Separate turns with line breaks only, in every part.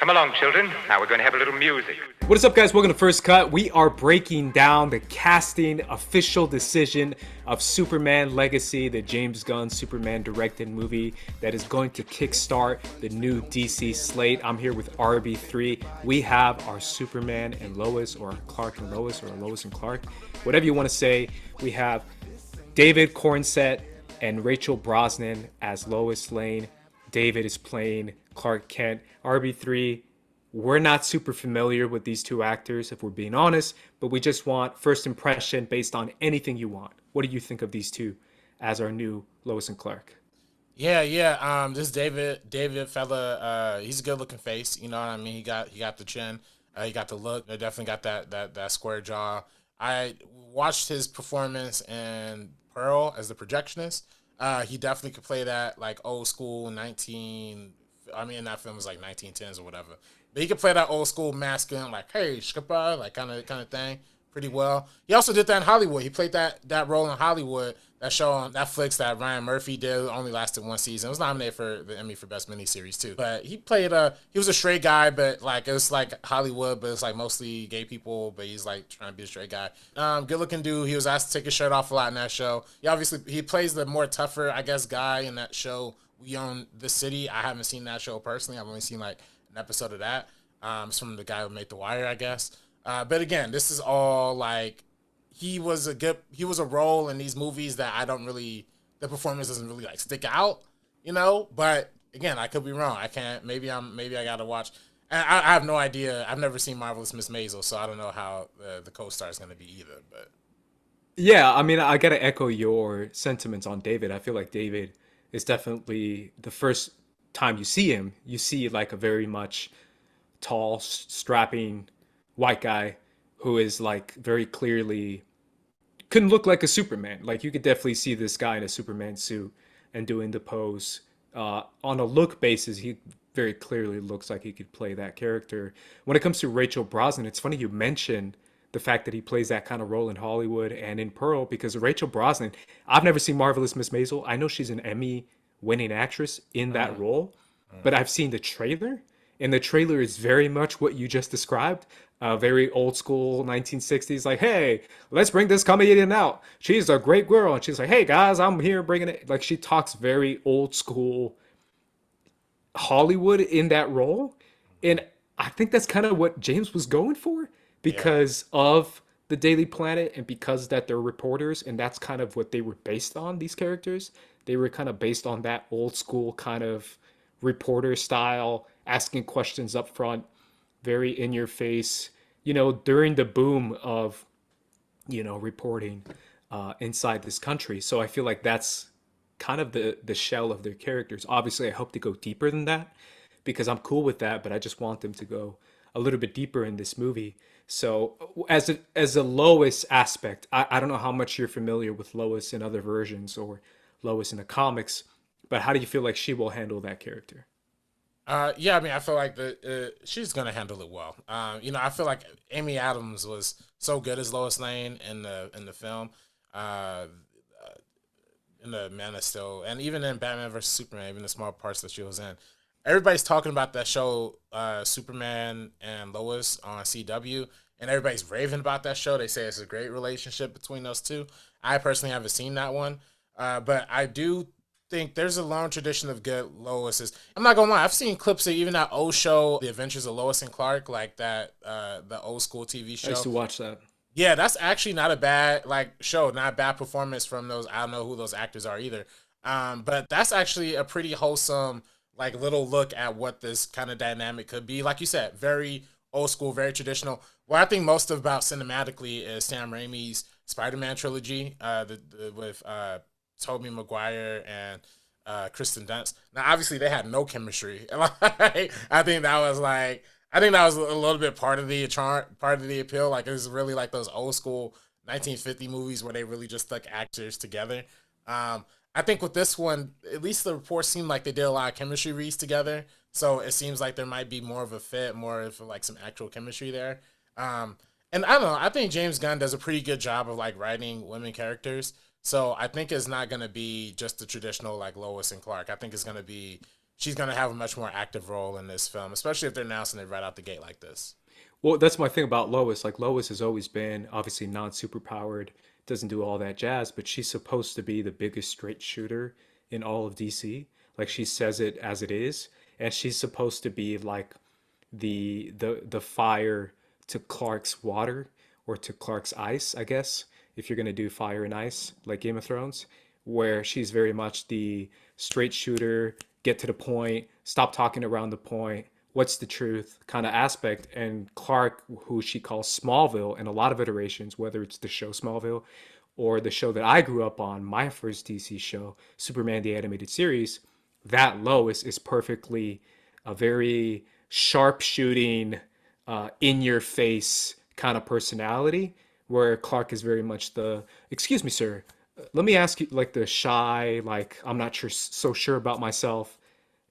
Come along, children. Now we're going to have a little music.
What is up, guys? Welcome to First Cut. We are breaking down the casting official decision of Superman Legacy, the James Gunn Superman directed movie that is going to kickstart the new DC slate. I'm here with RB3. We have our Superman and Lois, or Clark and Lois, or Lois and Clark, whatever you want to say. We have David Corenswet and Rachel Brosnahan as Lois Lane. David is playing Clark Kent. RB3, we're not super familiar with these two actors, if we're being honest, but we just want first impression based on anything you want. What do you think of these two as our new Lois and Clark?
Yeah. This David fella, he's a good looking face. You know what I mean? He got the chin, he got the look. They definitely got that square jaw. I watched his performance in Pearl as the projectionist. He definitely could play that like old school that film was like 1910s or whatever. But he could play that old school masculine, like, hey, skipper, like kind of thing pretty well. He also did that in Hollywood. He played that role in Hollywood, that show on Netflix that Ryan Murphy did. It only lasted one season. It was nominated for the Emmy for Best Miniseries too. But he was a straight guy, but like it was like Hollywood, but it's like mostly gay people, but he's like trying to be a straight guy. Good looking dude. He was asked to take his shirt off a lot in that show. He plays the more tougher, I guess, guy in that show, We Own the City. I haven't seen that show personally. I've only seen like an episode of that. It's from the guy who made The Wire, I guess. But again, this is all like he was a role in these movies that the performance doesn't really like stick out, you know. But again, I could be wrong. I can't. Maybe I gotta watch. And I have no idea. I've never seen Marvelous Miss Maisel, so I don't know how the co-star is gonna be either. But
Yeah, I mean, I gotta echo your sentiments on David. I feel like David is definitely the first time you see him, you see like a very much tall, strapping white guy who is like very clearly couldn't look like a Superman. Like you could definitely see this guy in a Superman suit and doing the pose. On a look basis, he very clearly looks like he could play that character. When it comes to Rachel Brosnahan, it's funny you mentioned the fact that he plays that kind of role in Hollywood and in Pearl, because Rachel Brosnahan, I've never seen Marvelous Miss Maisel. I know she's an Emmy winning actress in that role, but I've seen the trailer, and the trailer is very much what you just described. Very old school 1960s, like, hey, let's bring this comedian out. She's a great girl. And she's like, hey, guys, I'm here bringing it. Like, she talks very old school Hollywood in that role. And I think that's kind of what James was going for because of the Daily Planet and because that they're reporters. And that's kind of what they were based on, these characters. They were kind of based on that old school kind of reporter style, asking questions up front, very in your face, you know, during the boom of, you know, reporting inside this country. So I feel like that's kind of the shell of their characters. Obviously, I hope to go deeper than that because I'm cool with that, but I just want them to go a little bit deeper in this movie. So as a Lois aspect, I don't know how much you're familiar with Lois in other versions or Lois in the comics, but how do you feel like she will handle that character?
I mean, I feel like she's gonna handle it well. I feel like Amy Adams was so good as Lois Lane in the film, in the Man of Steel, and even in Batman vs Superman, even the small parts that she was in. Everybody's talking about that show, Superman and Lois on CW, and everybody's raving about that show. They say it's a great relationship between those two. I personally haven't seen that one, but I do think there's a long tradition of good Lois's. I'm not gonna lie, I've seen clips of even that old show, The Adventures of Lois and Clark, like that the old school TV show.
I used to watch that.
Yeah, that's actually not a bad show, not a bad performance from those. I don't know who those actors are either. But that's actually a pretty wholesome little look at what this kind of dynamic could be. Like you said, very old school, very traditional. What I think most about cinematically is Sam Raimi's Spider-Man trilogy, with Tobey Maguire and Kristen Dunst. Now, obviously, they had no chemistry. I think that was a little bit part of the charm, part of the appeal. Like it was really like those old school 1950 movies where they really just stuck actors together. I think with this one, at least the reports seem like they did a lot of chemistry reads together. So it seems like there might be more of a fit, more of some actual chemistry there. And I don't know. I think James Gunn does a pretty good job of writing women characters. So I think it's not going to be just the traditional Lois and Clark. I think it's going to be she's gonna have a much more active role in this film, especially if they're announcing it right out the gate like this.
Well, that's my thing about Lois. Like Lois has always been obviously non-super powered, doesn't do all that jazz, but she's supposed to be the biggest straight shooter in all of DC. Like she says it as it is, and she's supposed to be like the fire to Clark's water or to Clark's ice, I guess, if you're gonna do fire and ice like Game of Thrones, where she's very much the straight shooter, get to the point, stop talking around the point, what's the truth kind of aspect. And Clark, who she calls Smallville in a lot of iterations, whether it's the show Smallville or the show that I grew up on, my first DC show, Superman the Animated Series, that Lois is perfectly a very sharp shooting, in your face kind of personality, where Clark is very much the, excuse me, sir, let me ask you, like the shy, like I'm not sure, so sure about myself.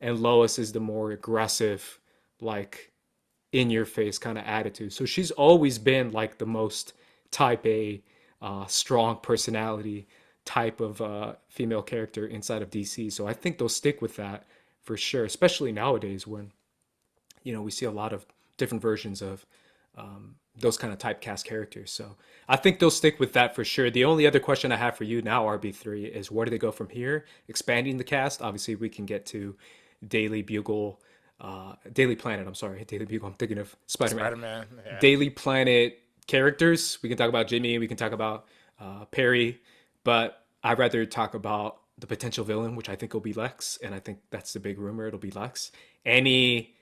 And Lois is the more aggressive, like in your face kind of attitude. So she's always been like the most type A, strong personality type of female character inside of DC. So I think they'll stick with that for sure, especially nowadays when, we see a lot of different versions of those kind of typecast characters. So I think they'll stick with that for sure. The only other question I have for you now, RB3, is where do they go from here? Expanding the cast. Obviously, we can get to Daily Bugle, Daily Planet. I'm sorry, Daily Bugle. I'm thinking of Spider-Man.
Spider-Man, yeah.
Daily Planet characters. We can talk about Jimmy. We can talk about Perry. But I'd rather talk about the potential villain, which I think will be Lex. And I think that's the big rumor. It'll be Lex. Any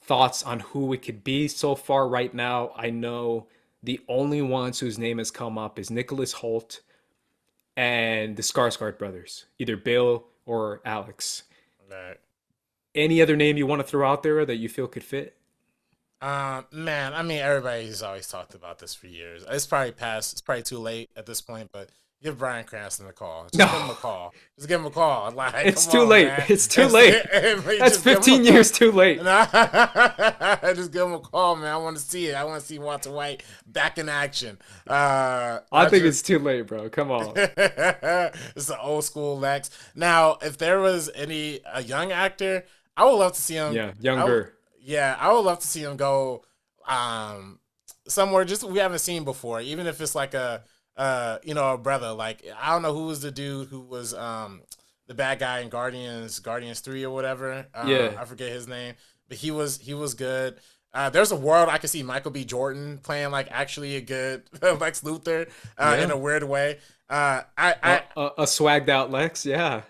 thoughts on who it could be so far right now? I know the only ones whose name has come up is Nicholas Hoult and the Skarsgård brothers, either Bill or Alex.
Right.
Any other name you want to throw out there that you feel could fit?
Man, I mean, everybody's always talked about this for years. It's probably past. It's probably too late at this point, but give Bryan Cranston a call. Just give him a call. Just give him a call. Like,
it's
come
too
on,
late.
man.
It's too late. That's 15 years too late.
Just give him a call, man. I want to see it. I want to see Walter White back in action.
I think it's too late, bro. Come on.
It's an old school Lex. Now, if there was a young actor, I would love to see him.
Yeah, younger.
I would love to see him go somewhere just we haven't seen before, even if it's like a brother. Like, I don't know who was the dude who was the bad guy in Guardians 3 or whatever. I forget his name, but he was good. There's a world I could see Michael B. Jordan playing like actually a good Lex Luthor in a weird way. A
swagged out Lex, yeah,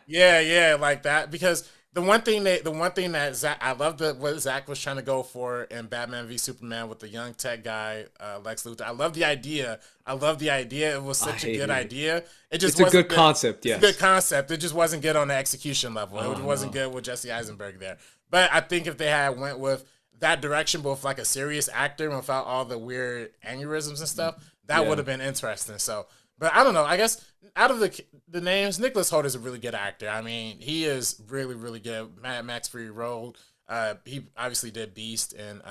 like that, because the one thing that Zach, I love what Zach was trying to go for in Batman v Superman with the young tech guy, Lex Luthor. I love the idea. It was such a good idea.
It's a good concept. Yes.
It's a good concept. It just wasn't good on the execution level. It wasn't good with Jesse Eisenberg there. But I think if they had went with that direction, but with like a serious actor and without all the weird aneurysms and stuff, that would have been interesting. So, but I don't know. I guess out of the names, Nicholas Hoult is a really good actor. I mean, he is really, really good. Mad Max Fury Road. He obviously did Beast and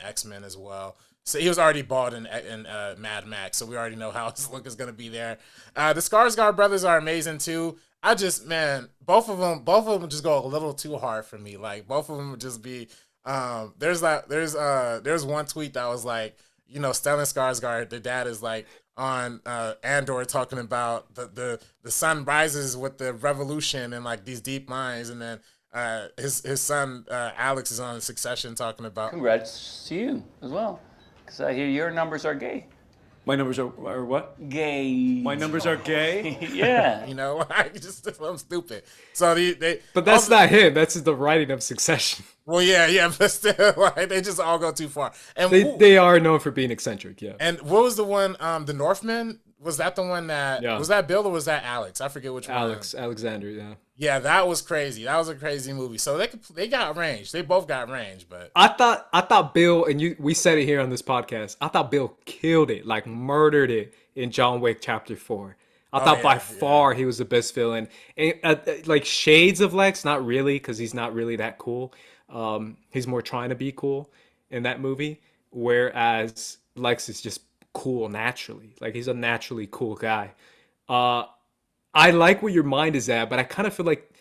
X-Men as well. So he was already bald in Mad Max, so we already know how his look is going to be there. The Skarsgård brothers are amazing too. Both of them just go a little too hard for me. Like, both of them would just be. There's one tweet that was like, Stellan Skarsgård, the dad is like on Andor talking about the sun rises with the revolution and like these deep lines, and then his son Alex is on Succession talking about.
Congrats to you as well, because I hear your numbers are gay.
My numbers are what?
Gay.
My numbers are gay?
Yeah.
I'm stupid. So
But that's not him. That's the writing of Succession.
Well, yeah, but still, like, they just all go too far. And
they are known for being eccentric, yeah.
And what was the one, the Northman? Was that the one that, was that Bill or was that Alex? I forget which one.
Alexander, yeah.
Yeah, that was crazy. That was a crazy movie. So they got range. They both got range, but
I thought Bill, and we said it here on this podcast, I thought Bill killed it, like murdered it in John Wick Chapter 4. I thought by far he was the best villain. And like shades of Lex, not really, because he's not really that cool. He's more trying to be cool in that movie, whereas Lex is just cool naturally. Like, he's a naturally cool guy. I like where your mind is at, but I kind of feel like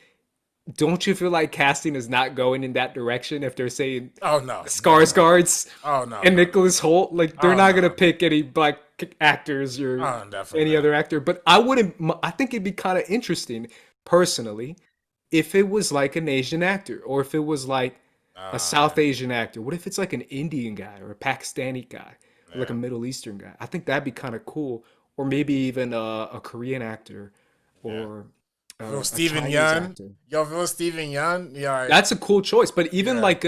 don't you feel like casting is not going in that direction if they're saying
Oh no,
Skarsgård's
Oh no,
and Nicholas Hoult? Like they're
Oh,
not
no.
gonna pick any black actors or
Oh, definitely
any
not.
other actor. But I wouldn't. I think it'd be kind of interesting, personally, if it was like an Asian actor or if it was like a South Asian actor. What if it's like an Indian guy or a Pakistani guy or like a Middle Eastern guy? I think that'd be kind of cool. Or maybe even a Korean actor or
Yo,
a
Steven
Chinese
Yeun.
actor.
Yo, if it was Steven Yeun, yeah,
That's a cool choice, but even
Yeah.
like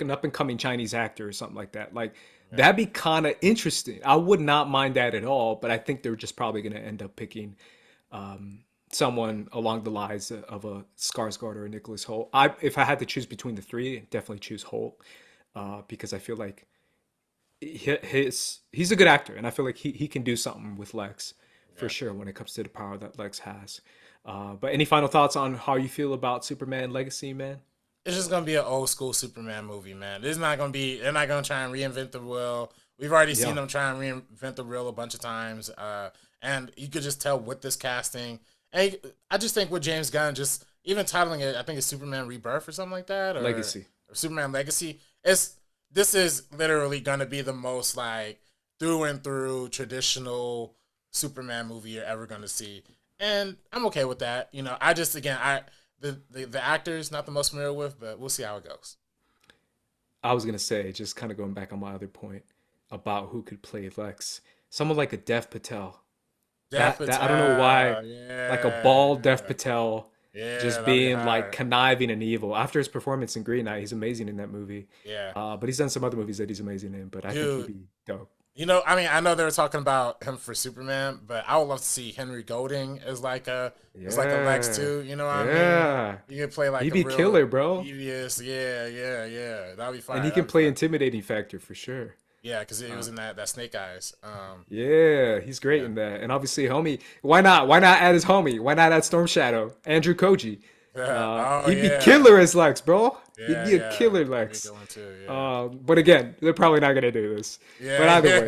an up and coming Chinese actor or something like that, like that'd be kind of interesting. I would not mind that at all, but I think they're just probably going to end up picking someone along the lines of a Skarsgård or a Nicholas Hoult. If I had to choose between the three, I'd definitely choose Hoult because I feel like he's a good actor, and I feel like he can do something with Lex for sure when it comes to the power that Lex has. But any final thoughts on how you feel about Superman Legacy, man?
it's just gonna be an old school Superman movie, man. This is not gonna be. They're not gonna try and reinvent the wheel. We've already seen them try and reinvent the wheel a bunch of times, and you could just tell with this casting. And I just think with James Gunn, just even titling it, I think it's Superman Rebirth or something like that, or
Legacy.
or Superman Legacy. This is literally gonna be the most like through and through traditional Superman movie you're ever gonna see, and I'm okay with that. You know, I just again the actors not the most familiar with, but we'll see how it goes.
I was gonna say, just kind of going back on my other point about who could play Lex, someone like a Dev Patel.
Dev
I don't know why,
Patel,
like a bald Dev Patel,
yeah,
just
that'd be
being
hard.
like conniving and evil. After his performance in Green Knight, he's amazing in that movie.
Yeah.
But he's done some other movies that he's amazing in. But I think
Dude.
he'd be dope.
You know, I mean, I know they were talking about him for Superman, but I would love to see Henry Golding as like a Lex too. You know what I mean?
Yeah,
You could play like
he'd
a
be
real
killer, bro.
devious, yeah. That'd be fine.
And he can play intimidating factor for sure.
Yeah, because he was in that Snake Eyes.
Yeah, he's great in that. And obviously, homie, why not? Why not add his homie? Why not add Storm Shadow, Andrew Koji? He'd be killer as Lex, bro. He'd be a killer Lex. But again, they're probably not gonna do this. But either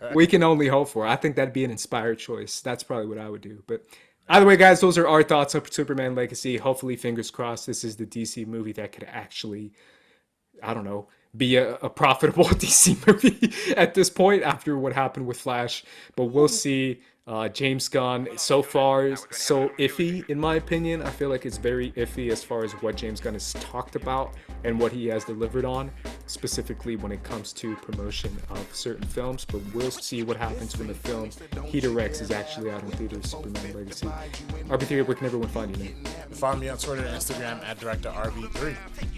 way, we can only hope for it. I think that'd be an inspired choice. That's probably what I would do. But either way, guys, those are our thoughts on Superman Legacy. Hopefully, fingers crossed, this is the DC movie that could actually, I don't know, be a profitable DC movie at this point after what happened with Flash. But we'll see. James Gunn, so far, is so iffy, in my opinion. I feel like it's very iffy as far as what James Gunn has talked about and what he has delivered on, specifically when it comes to promotion of certain films. But we'll see what happens when the film he directs is actually out in theaters, Superman Legacy. RB3, where can everyone find you, man?
Follow me on Twitter and Instagram at Director RB3.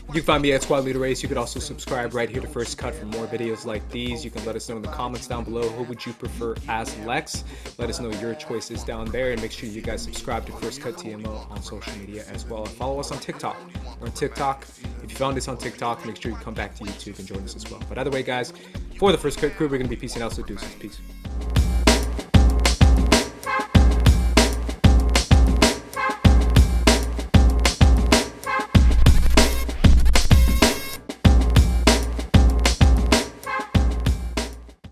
You can find me at Squad Leader Race. You could also subscribe right here to First Cut for more videos like these. You can let us know in the comments down below who would you prefer as Lex. Let us know your choices down there, and make sure you guys subscribe to First Cut TMO on social media as well. And follow us on TikTok. We're on TikTok. If you found us on TikTok, make sure you come back to YouTube and join us as well. But either way, guys, for the First Cut crew, we're going to be peacing out, so deuces. Peace.